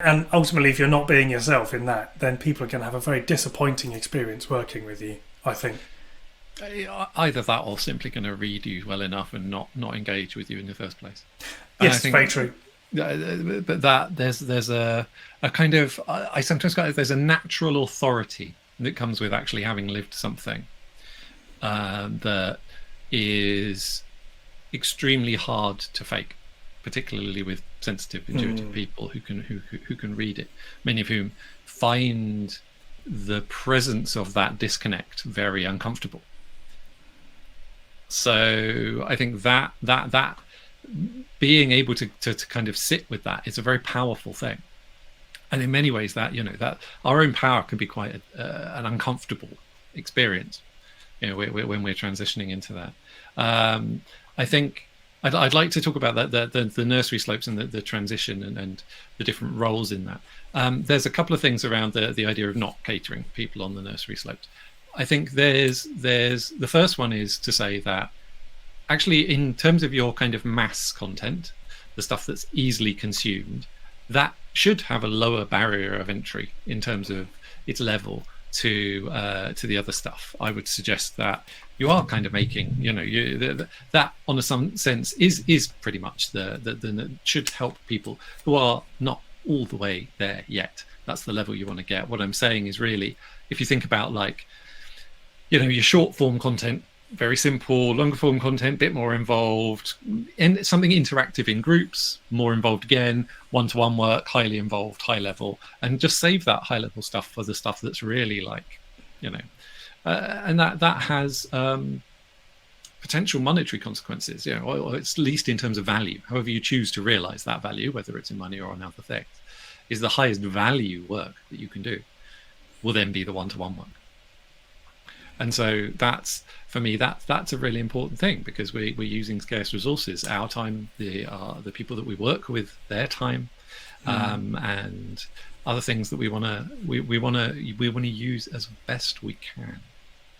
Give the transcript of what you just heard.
And ultimately, if you're not being yourself in that, then people are going to have a very disappointing experience working with you, I think. Either that or simply going to read you well enough and not engage with you in the first place. And I Yes, very think true. but that there's a kind of I sometimes got there's a natural authority that comes with actually having lived something that is extremely hard to fake, particularly with sensitive, intuitive people who can read it. Many of whom find the presence of that disconnect very uncomfortable. So I think that being able to kind of sit with that is a very powerful thing. And in many ways, that that our own power can be quite an uncomfortable experience, when we're transitioning into that. I think I'd like to talk about that the nursery slopes and the transition and the different roles in that. There's a couple of things around the idea of not catering people on the nursery slopes. I think there's the first one is to say that actually, in terms of your kind of mass content, the stuff that's easily consumed, that should have a lower barrier of entry in terms of its level to the other stuff. I would suggest that you are kind of making, that on some sense is pretty much the should help people who are not all the way there yet. That's the level you want to get. What I'm saying is really, if you think about your short form content, very simple, longer form content, bit more involved, and something interactive in groups, more involved again, one-to-one work, highly involved, high level, and just save that high level stuff for the stuff that's really and that has potential monetary consequences, or at least in terms of value, however you choose to realize that value, whether it's in money or on other things, is the highest value work that you can do will then be the one-to-one work. And so that's, for me, that's a really important thing, because we're using scarce resources, our time, the people that we work with, their time, and other things that we want to use as best we can.